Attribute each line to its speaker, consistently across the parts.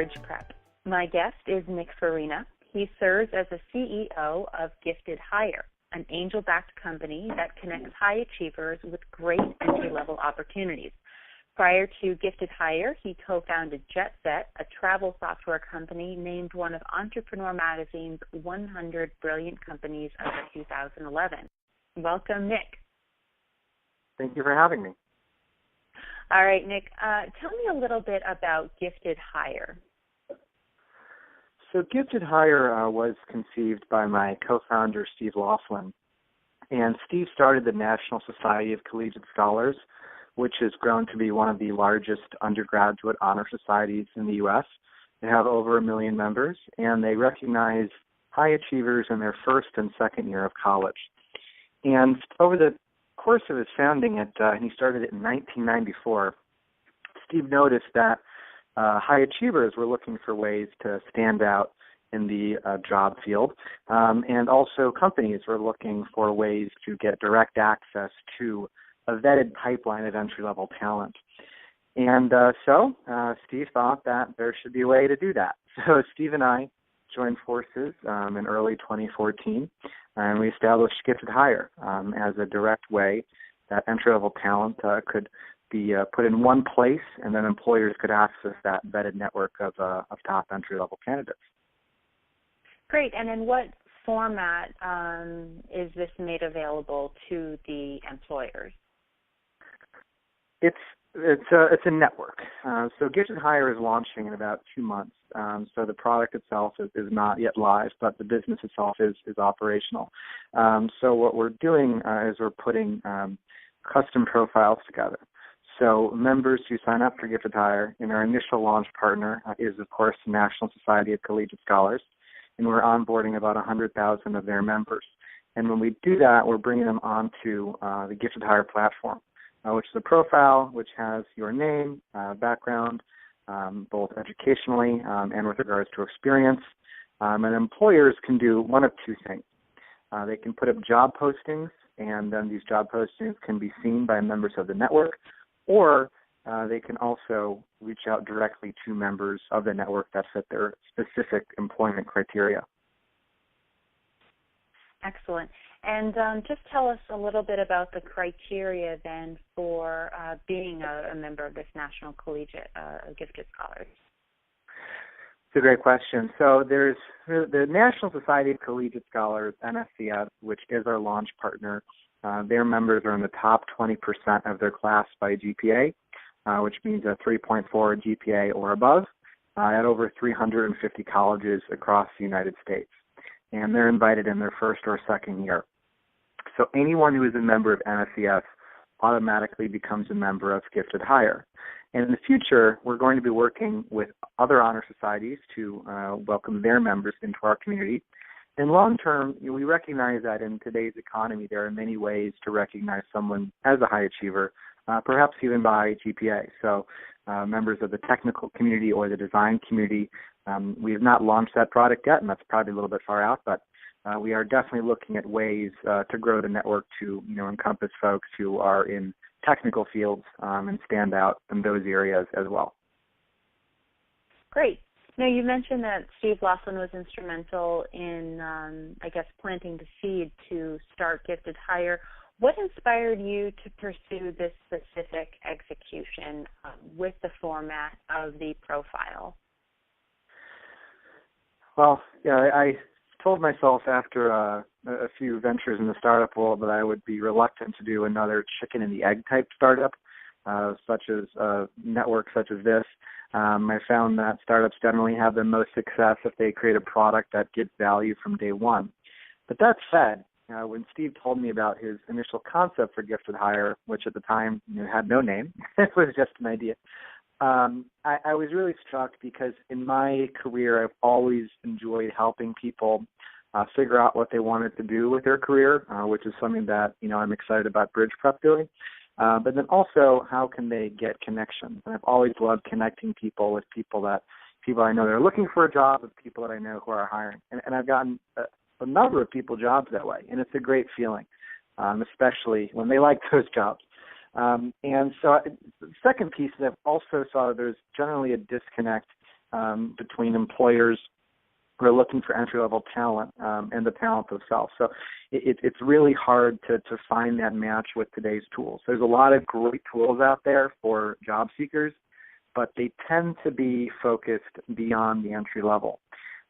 Speaker 1: Bridge Prep. My guest is Nick Farina. He serves as the CEO of Gifted Hire, an angel-backed company that connects high achievers with great entry-level opportunities. Prior to Gifted Hire, he co-founded JetSet, a travel software company named one of Entrepreneur Magazine's 100 Brilliant Companies of 2011. Welcome, Nick.
Speaker 2: Thank you for having me.
Speaker 1: All right, Nick, tell me a little bit about Gifted Hire.
Speaker 2: So Gifted Hire was conceived by my co-founder, Steve Laughlin. And Steve started the National Society of Collegiate Scholars, which has grown to be one of the largest undergraduate honor societies in the U.S. They have over 1 million members, and they recognize high achievers in their first and second year of college. And over the course of his founding it, and he started it in 1994, Steve noticed that high achievers were looking for ways to stand out in the job field, and also companies were looking for ways to get direct access to a vetted pipeline of entry-level talent. And so Steve thought that there should be a way to do that. So Steve and I joined forces in early 2014, and we established Gifted Hire as a direct way that entry-level talent could be put in one place, and then employers could access that vetted network of top entry-level candidates.
Speaker 1: Great. And in what format is this made available to the employers?
Speaker 2: It's a network. So Gifted Hire is launching in about 2 months. So the product itself is not yet live, but the business itself is operational. So what we're doing is we're putting custom profiles together. So members who sign up for Gifted Hire, and our initial launch partner is, of course, the National Society of Collegiate Scholars, and we're onboarding about 100,000 of their members. And when we do that, we're bringing them onto the Gifted Hire platform, which is a profile which has your name, background, both educationally and with regards to experience. And employers can do one of two things. They can put up job postings, and then these job postings can be seen by members of the network, or they can also reach out directly to members of the network that fit their specific employment criteria.
Speaker 1: Excellent. And just tell us a little bit about the criteria then for being a member of this National Collegiate Gifted Scholars.
Speaker 2: It's a great question. So there's the National Society of Collegiate Scholars, NSCS, which is our launch partner. Their members are in the top 20% of their class by GPA, which means a 3.4 GPA or above, at over 350 colleges across the United States. And they're invited in their first or second year. So anyone who is a member of NSCS automatically becomes a member of Gifted Hire. And in the future, we're going to be working with other honor societies to welcome their members into our community. And long term, we recognize that in today's economy, there are many ways to recognize someone as a high achiever, perhaps even by GPA. So members of the technical community or the design community, we have not launched that product yet, and that's probably a little bit far out, but we are definitely looking at ways to grow the network to encompass folks who are in technical fields and stand out in those areas as well.
Speaker 1: Great. Now, you mentioned that Steve Laughlin was instrumental in, planting the seed to start Gifted Hire. What inspired you to pursue this specific execution with the format of the profile?
Speaker 2: Well, yeah, I told myself after a few ventures in the startup world that I would be reluctant to do another chicken and the egg type startup, such as a network such as this. I found that startups generally have the most success if they create a product that gets value from day one. But that said, when Steve told me about his initial concept for Gifted Hire, which at the time had no name, it was just an idea, I was really struck because in my career, I've always enjoyed helping people figure out what they wanted to do with their career, which is something that, I'm excited about Bridge Prep doing. But then also, how can they get connections? And I've always loved connecting people with people I know that are looking for a job, with people that I know who are hiring. And I've gotten a number of people jobs that way, and it's a great feeling, especially when they like those jobs. And so the second piece is I've also saw that there's generally a disconnect between employers who are looking for entry-level talent and the talent themselves. So it's really hard to find that match with today's tools. There's a lot of great tools out there for job seekers, but they tend to be focused beyond the entry level.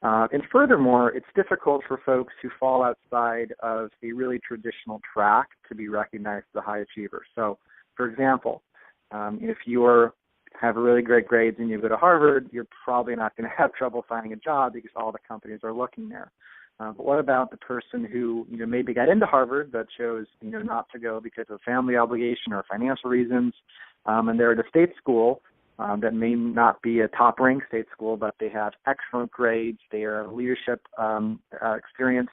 Speaker 2: And furthermore, it's difficult for folks who fall outside of a really traditional track to be recognized as a high achiever. So, for example, if you have really great grades and you go to Harvard, you're probably not going to have trouble finding a job because all the companies are looking there. But what about the person who maybe got into Harvard but chose not to go because of family obligation or financial reasons, and they're at a state school that may not be a top-ranked state school, but they have excellent grades, they are leadership experience,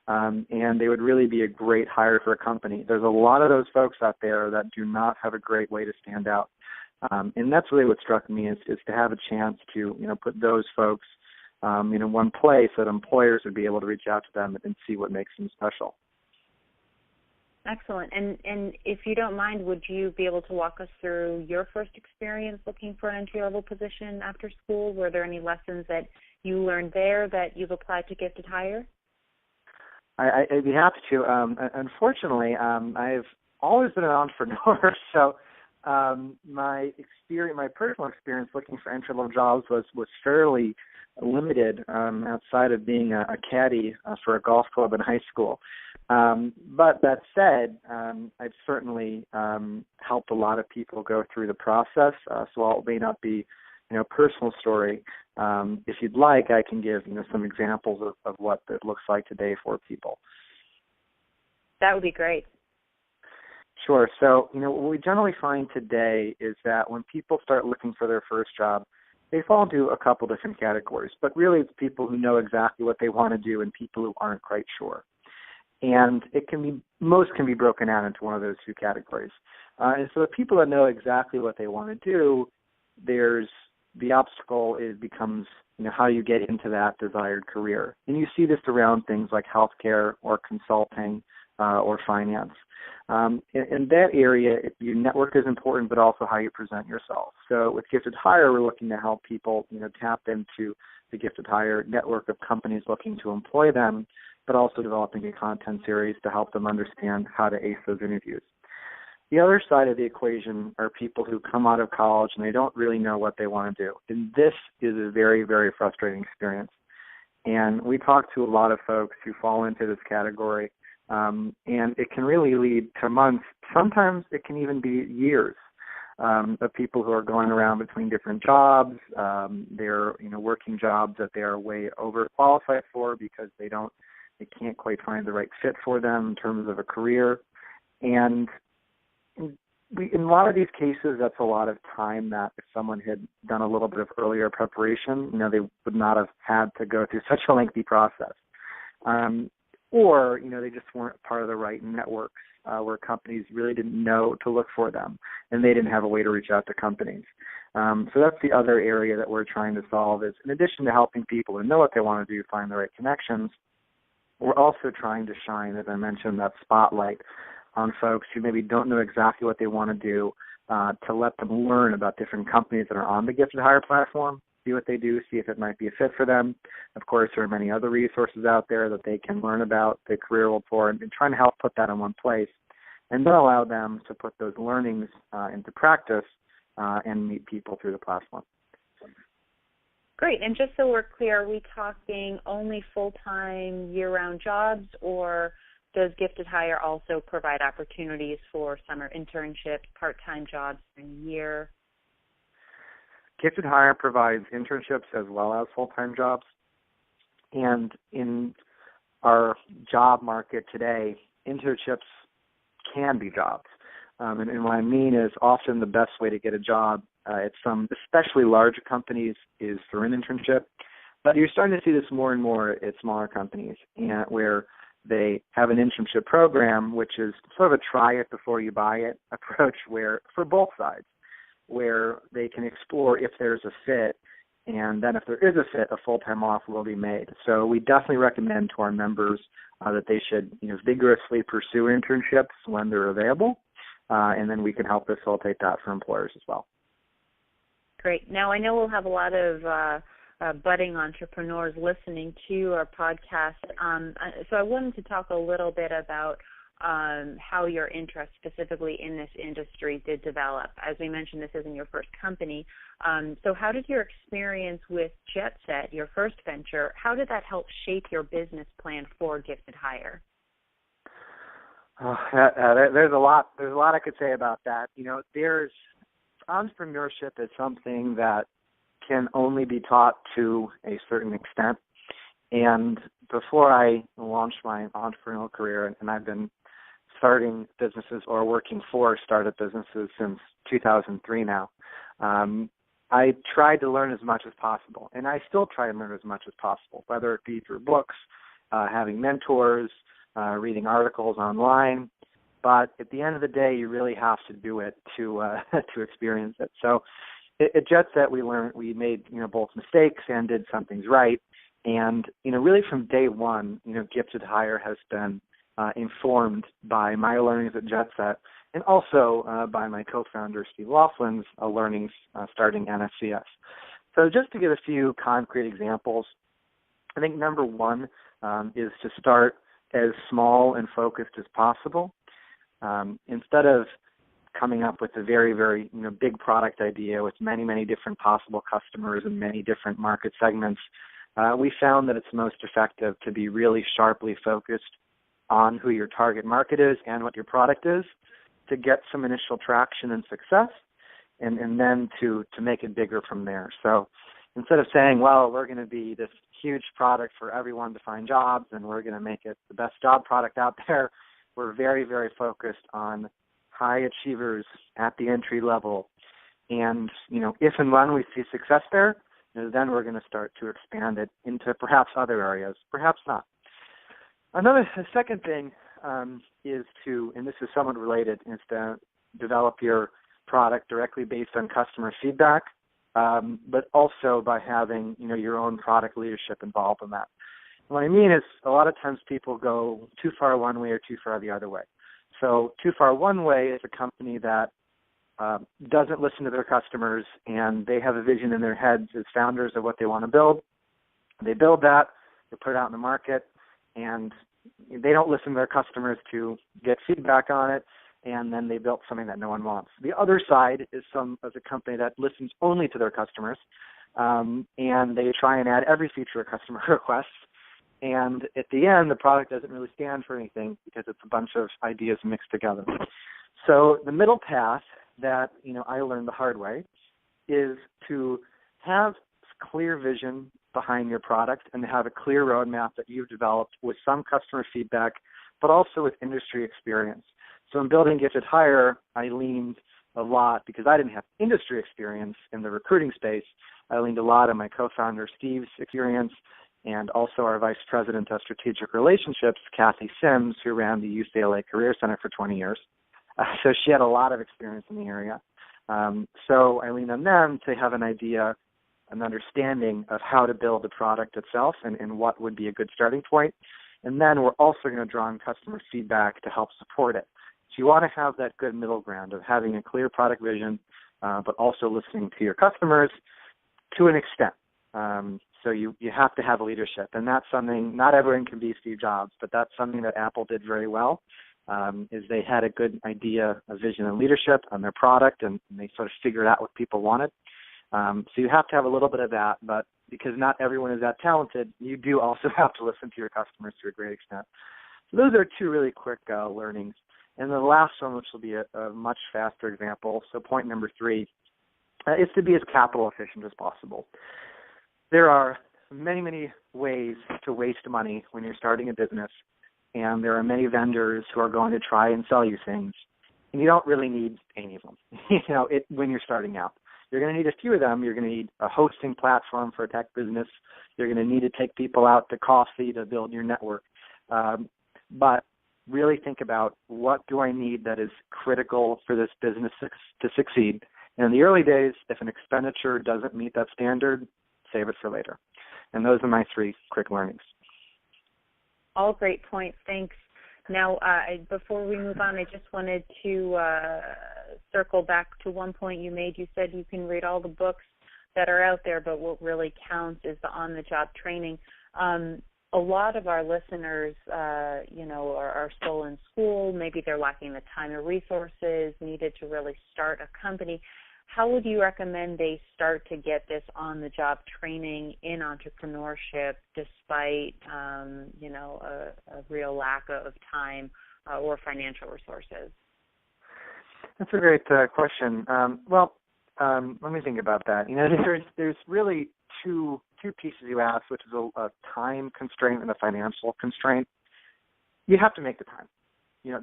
Speaker 2: and they would really be a great hire for a company. There's a lot of those folks out there that do not have a great way to stand out. And that's really what struck me is to have a chance to, put those folks in one place that employers would be able to reach out to them and see what makes them special.
Speaker 1: Excellent. And if you don't mind, would you be able to walk us through your first experience looking for an entry-level position after school? Were there any lessons that you learned there that you've applied to Gifted Hire?
Speaker 2: I'd be happy to. Unfortunately, I've always been an entrepreneur, so my personal experience looking for entry-level jobs was fairly limited outside of being a caddy for a golf club in high school. But that said, I've certainly helped a lot of people go through the process. So while it may not be, a personal story, if you'd like, I can give some examples of what it looks like today for people.
Speaker 1: That would be great.
Speaker 2: Sure. So, what we generally find today is that when people start looking for their first job, they fall into a couple different categories. But really, it's people who know exactly what they want to do and people who aren't quite sure. And most can be broken out into one of those two categories. And so the people that know exactly what they want to do, the obstacle becomes how you get into that desired career. And you see this around things like healthcare or consulting or finance. In that area, your network is important, but also how you present yourself. So with Gifted Hire, we're looking to help people, tap into the Gifted Hire network of companies looking to employ them, but also developing a content series to help them understand how to ace those interviews. The other side of the equation are people who come out of college and they don't really know what they want to do. And this is a very, very frustrating experience. And we talk to a lot of folks who fall into this category, and it can really lead to months. Sometimes it can even be years of people who are going around between different jobs. They're working jobs that they are way overqualified for because they can't quite find the right fit for them in terms of a career. And in a lot of these cases, that's a lot of time that if someone had done a little bit of earlier preparation, they would not have had to go through such a lengthy process. Or they just weren't part of the right networks where companies really didn't know to look for them, and they didn't have a way to reach out to companies. So that's the other area that we're trying to solve is, in addition to helping people who know what they want to do find the right connections, we're also trying to shine, as I mentioned, that spotlight on folks who maybe don't know exactly what they want to do, to let them learn about different companies that are on the Gifted Hire platform, see what they do, see if it might be a fit for them. Of course, there are many other resources out there that they can learn about the career world for, and trying to help put that in one place, and then allow them to put those learnings into practice and meet people through the platform.
Speaker 1: Great. And just so we're clear, are we talking only full-time, year-round jobs, or does Gifted Hire also provide opportunities for summer internships, part-time jobs in a year?
Speaker 2: Gifted Hire provides internships as well as full-time jobs. And in our job market today, internships can be jobs. And what I mean is often the best way to get a job at some especially larger companies is through an internship. But you're starting to see this more and more at smaller companies where they have an internship program, which is sort of a try it before you buy it approach where for both sides, where they can explore if there's a fit, and then if there is a fit, a full-time offer will be made. So we definitely recommend to our members that they should vigorously pursue internships when they're available, and then we can help facilitate that for employers as well.
Speaker 1: Great. Now, I know we'll have a lot of budding entrepreneurs listening to our podcast. So I wanted to talk a little bit about how your interest specifically in this industry did develop. As we mentioned, this isn't your first company. So how did your experience with JetSet, your first venture, how did that help shape your business plan for Gifted Hire?
Speaker 2: There's a lot I could say about that. There's entrepreneurship is something that can only be taught to a certain extent. And before I launched my entrepreneurial career, and I've been starting businesses or working for startup businesses since 2003 now, I tried to learn as much as possible. And I still try and learn as much as possible, whether it be through books, having mentors, reading articles online. But at the end of the day, you really have to do it to experience it. So at JetSet, we made both mistakes and did some things right. And really from day one, Gifted Hire has been informed by my learnings at JetSet, and also by my co-founder Steve Laughlin's learnings starting NSCS. So just to give a few concrete examples, I think number one is to start as small and focused as possible. Instead of coming up with a very, very big product idea with many, many different possible customers and many different market segments, we found that it's most effective to be really sharply focused on who your target market is and what your product is, to get some initial traction and success, and then to make it bigger from there. So instead of saying, well, we're going to be this huge product for everyone to find jobs and we're going to make it the best job product out there, we're very, very focused on high achievers at the entry level. And, if and when we see success there, then we're going to start to expand it into perhaps other areas, perhaps not. The second thing is to, and this is somewhat related, is to develop your product directly based on customer feedback, but also by having, your own product leadership involved in that. What I mean is a lot of times people go too far one way or too far the other way. So too far one way is a company that doesn't listen to their customers, and they have a vision in their heads as founders of what they want to build. They build that, they put it out in the market, and they don't listen to their customers to get feedback on it, and then they built something that no one wants. The other side is a company that listens only to their customers, and they try and add every feature a customer requests, and at the end, the product doesn't really stand for anything because it's a bunch of ideas mixed together. So the middle path that I learned the hard way is to have clear vision behind your product and to have a clear roadmap that you've developed with some customer feedback, but also with industry experience. So in building Gifted Hire, I leaned a lot, because I didn't have industry experience in the recruiting space, I leaned a lot on my co-founder Steve's experience, and also our Vice President of Strategic Relationships, Kathy Sims, who ran the UCLA Career Center for 20 years. So she had a lot of experience in the area. So I leaned on them to have an idea, an understanding of how to build the product itself and what would be a good starting point. And then we're also going to draw on customer feedback to help support it. So you want to have that good middle ground of having a clear product vision, but also listening to your customers to an extent. So you have to have leadership, and that's something, not everyone can be Steve Jobs, but that's something that Apple did very well, is they had a good idea, a vision and leadership on their product, and they sort of figured out what people wanted. So you have to have a little bit of that, but because not everyone is that talented, you do also have to listen to your customers to a great extent. So those are two really quick learnings. And the last one, which will be a much faster example, so point number 3, is to be as capital efficient as possible. There are many, many ways to waste money when you're starting a business, and there are many vendors who are going to try and sell you things, and you don't really need any of them. When you're starting out, you're going to need a few of them. You're going to need a hosting platform for a tech business. You're going to need to take people out to coffee to build your network. But really think about, what do I need that is critical for this business to succeed? And in the early days, if an expenditure doesn't meet that standard, save it for later. And those are my 3 quick learnings.
Speaker 1: All great points. Thanks. Now, before we move on, I just wanted to circle back to one point you made. You said you can read all the books that are out there, but what really counts is the on-the-job training. A lot of our listeners, are still in school. Maybe they're lacking the time or resources needed to really start a company. How would you recommend they start to get this on-the-job training in entrepreneurship despite, a real lack of time or financial resources?
Speaker 2: That's a great question. Let me think about that. There's really two pieces you asked, which is a time constraint and a financial constraint. You have to make the time.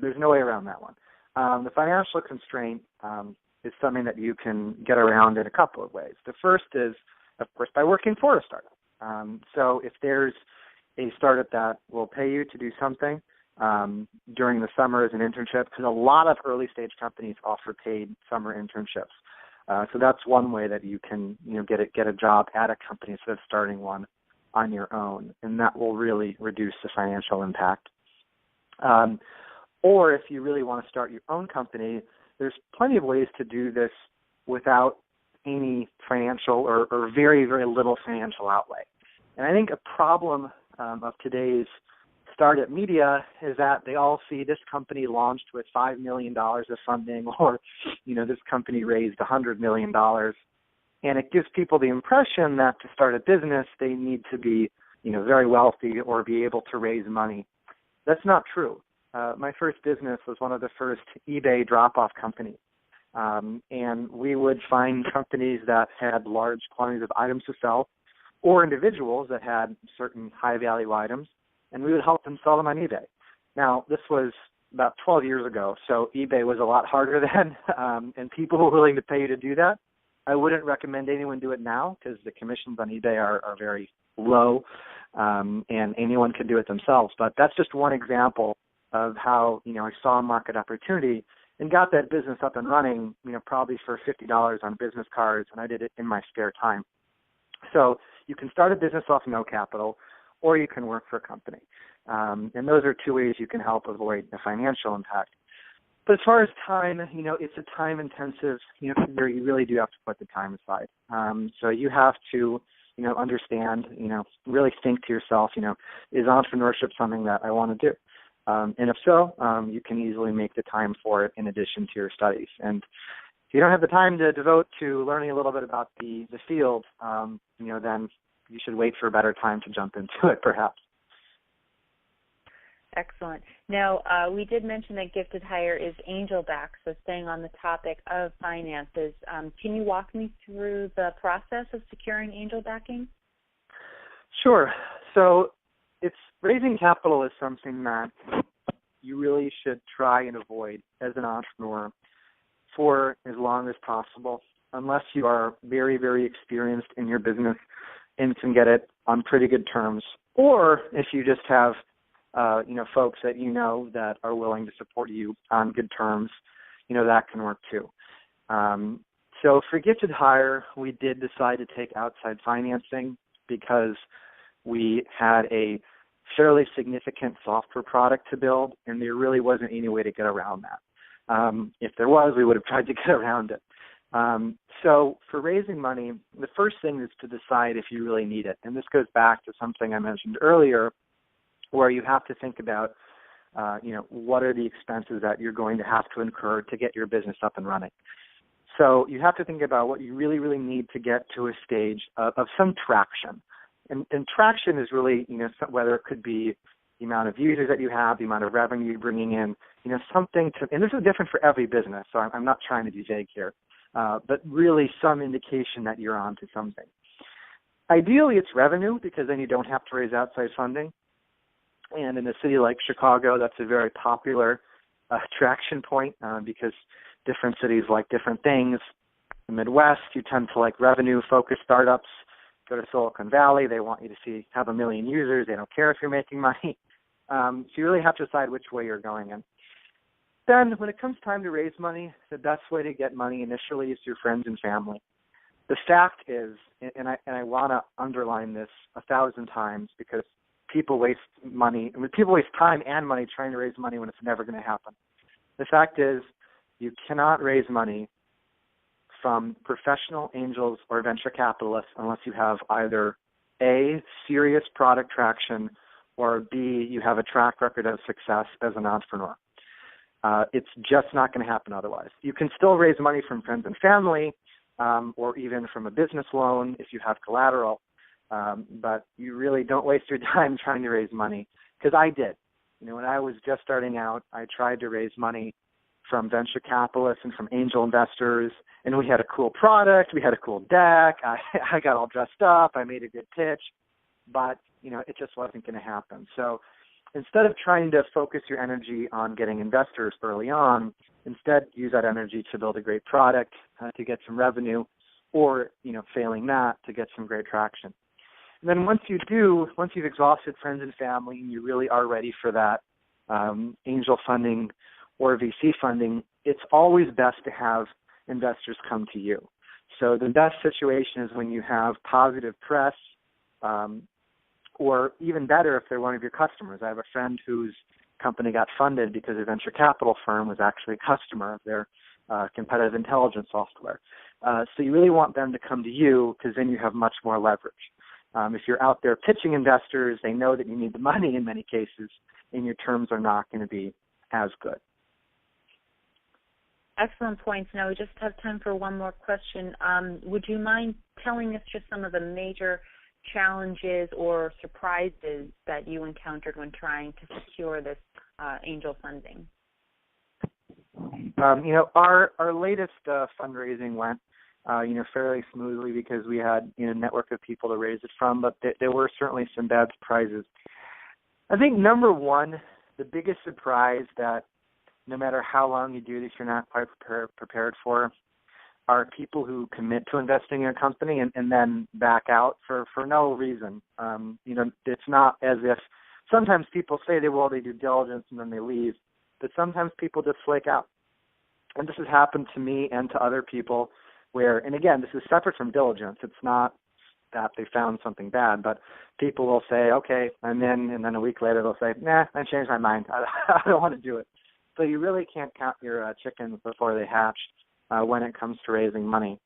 Speaker 2: There's no way around that one. The financial constraint is something that you can get around in a couple of ways. The first is, of course, by working for a startup. So if there's a startup that will pay you to do something during the summer as an internship, because a lot of early-stage companies offer paid summer internships. So that's one way that you can, get a job at a company instead of starting one on your own, and that will really reduce the financial impact. Or if you really want to start your own company, there's plenty of ways to do this without any financial or very, very little financial outlay. And I think a problem of today's startup media is that they all see this company launched with $5 million of funding, or, this company raised $100 million. And it gives people the impression that to start a business, they need to be, very wealthy or be able to raise money. That's not true. My first business was one of the first eBay drop-off companies. And we would find companies that had large quantities of items to sell, or individuals that had certain high-value items, and we would help them sell them on eBay. Now, this was about 12 years ago, so eBay was a lot harder then, and people were willing to pay you to do that. I wouldn't recommend anyone do it now because the commissions on eBay are very low, and anyone can do it themselves. But that's just one example of how, I saw a market opportunity and got that business up and running, probably for $50 on business cards, and I did it in my spare time. So you can start a business off no capital, or you can work for a company. And those are two ways you can help avoid the financial impact. But as far as time, it's a time-intensive, career. You really do have to put the time aside. So you have to, understand, really think to yourself, is entrepreneurship something that I want to do? And if so, you can easily make the time for it in addition to your studies. And if you don't have the time to devote to learning a little bit about the field, then you should wait for a better time to jump into it, perhaps.
Speaker 1: Excellent. Now, we did mention that Gifted Hire is angel-backed, so staying on the topic of finances, can you walk me through the process of securing angel backing?
Speaker 2: Sure. So raising capital is something that you really should try and avoid as an entrepreneur for as long as possible, unless you are very, very experienced in your business and can get it on pretty good terms, or if you just have folks that that are willing to support you on good terms, that can work too. So for Gifted Hire, we did decide to take outside financing because we had a fairly significant software product to build, and there really wasn't any way to get around that. If there was, we would have tried to get around it. So for raising money, the first thing is to decide if you really need it. And this goes back to something I mentioned earlier, where you have to think about, what are the expenses that you're going to have to incur to get your business up and running. So you have to think about what you really, really need to get to a stage of some traction. And traction is really, whether it could be the amount of users that you have, the amount of revenue you're bringing in, something to, and this is different for every business, so I'm not trying to be vague here, but really some indication that you're on to something. Ideally, it's revenue, because then you don't have to raise outside funding. And in a city like Chicago, that's a very popular traction point because different cities like different things. In the Midwest, you tend to like revenue-focused startups. Go to Silicon Valley, they want you to have 1 million users. They don't care if you're making money. So you really have to decide which way you're going in. Then when it comes time to raise money, the best way to get money initially is through friends and family. The fact is, and I want to underline this 1,000 times, because people waste time and money trying to raise money when it's never going to happen. The fact is, you cannot raise money from professional angels or venture capitalists unless you have either A, serious product traction, or B, you have a track record of success as an entrepreneur. It's just not going to happen otherwise. You can still raise money from friends and family, or even from a business loan if you have collateral, but you really don't waste your time trying to raise money, because I did. When I was just starting out, I tried to raise money from venture capitalists and from angel investors, and we had a cool product, we had a cool deck, I got all dressed up, I made a good pitch, but, it just wasn't going to happen. So instead of trying to focus your energy on getting investors early on, instead use that energy to build a great product, to get some revenue, or, failing that, to get some great traction. And then once you've exhausted friends and family, and you really are ready for that angel funding or VC funding, it's always best to have investors come to you. So the best situation is when you have positive press, or even better if they're one of your customers. I have a friend whose company got funded because a venture capital firm was actually a customer of their competitive intelligence software. So you really want them to come to you, because then you have much more leverage. If you're out there pitching investors, they know that you need the money in many cases, and your terms are not going to be as good.
Speaker 1: Excellent points. Now we just have time for one more question. Would you mind telling us just some of the major challenges or surprises that you encountered when trying to secure this angel funding?
Speaker 2: Our latest fundraising went, fairly smoothly because we had a network of people to raise it from, but there were certainly some bad surprises. I think number one, the biggest surprise that no matter how long you do this, you're not quite prepared for, are people who commit to investing in a company and then back out for no reason. It's not as if sometimes people say they do diligence and then they leave, but sometimes people just flake out. And this has happened to me and to other people where, and again, this is separate from diligence. It's not that they found something bad, but people will say, okay, I'm in, and then a week later they'll say, nah, I changed my mind. I don't want to do it. So you really can't count your chickens before they hatch when it comes to raising money.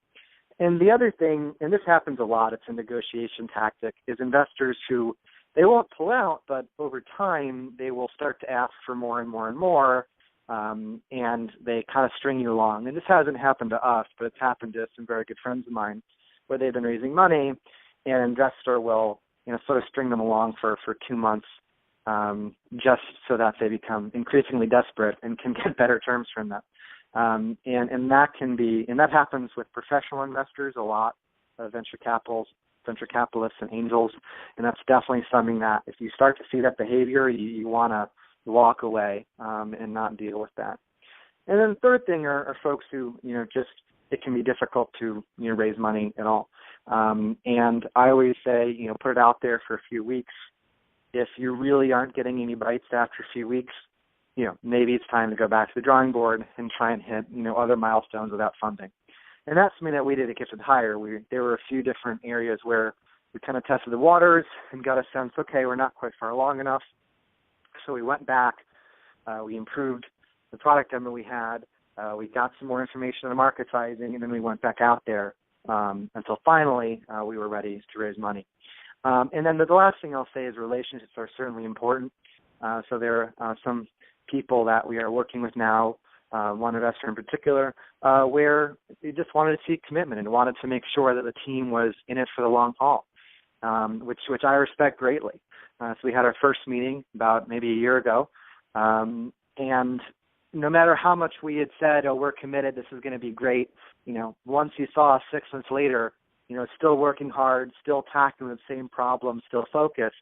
Speaker 2: And the other thing, and this happens a lot, it's a negotiation tactic, is investors who, they won't pull out, but over time they will start to ask for more and more and more, and they kind of string you along. And this hasn't happened to us, but it's happened to some very good friends of mine where they've been raising money, and an investor will sort of string them along for 2 months, just so that they become increasingly desperate and can get better terms from them. And that happens with professional investors a lot, venture capitalists and angels, and that's definitely something that if you start to see that behavior, you want to walk away and not deal with that. And then the third thing are folks who, it can be difficult to raise money at all. And I always say, put it out there for a few weeks. If you really aren't getting any bites after a few weeks, maybe it's time to go back to the drawing board and try and hit, other milestones without funding. And that's something that we did at Gifted Hire. There were a few different areas where we kind of tested the waters and got a sense, okay, we're not quite far along enough. So we went back, we improved the product demo we had, we got some more information on the market sizing, and then we went back out there until finally we were ready to raise money. And then the last thing I'll say is relationships are certainly important. So there are some people that we are working with now, one investor in particular, where they just wanted to see commitment and wanted to make sure that the team was in it for the long haul, which I respect greatly. So we had our first meeting about maybe a year ago, and no matter how much we had said, oh, we're committed, this is going to be great, once you saw us 6 months later, still working hard, still tackling the same problem, still focused,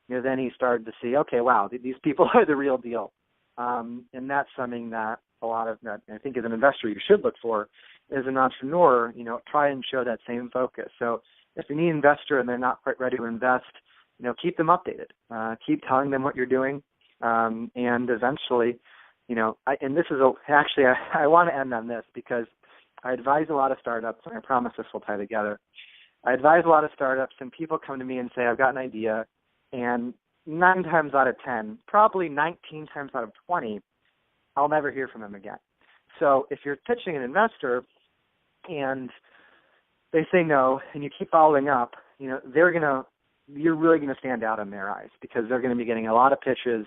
Speaker 2: then he started to see, okay, wow, these people are the real deal. And that's something that that I think as an investor you should look for. As an entrepreneur, try and show that same focus. So if you need an investor and they're not quite ready to invest, keep them updated. Keep telling them what you're doing. And eventually, and this is I want to end on this because I advise a lot of startups, and I promise this will tie together. I advise a lot of startups, and people come to me and say, I've got an idea, and 9 times out of 10, probably 19 times out of 20, I'll never hear from them again. So if you're pitching an investor, and they say no, and you keep following up, you're really going to stand out in their eyes because they're going to be getting a lot of pitches.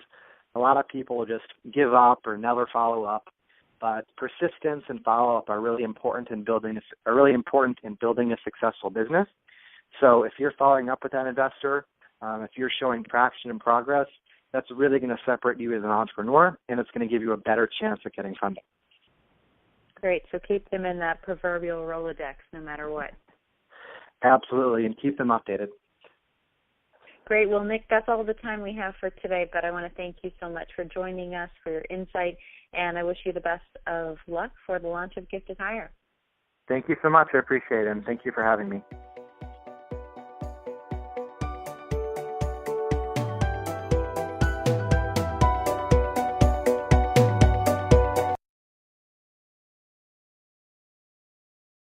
Speaker 2: A lot of people just give up or never follow up. But persistence and follow-up are really important in building a successful business. So if you're following up with that investor, if you're showing traction and progress, that's really going to separate you as an entrepreneur, and it's going to give you a better chance at getting funding.
Speaker 1: Great. So keep them in that proverbial Rolodex no matter what.
Speaker 2: Absolutely, and keep them updated.
Speaker 1: Great. Well, Nick, that's all the time we have for today, but I want to thank you so much for joining us, for your insight, and I wish you the best of luck for the launch of Gifted Hire.
Speaker 2: Thank you so much. I appreciate it, and thank you for having me.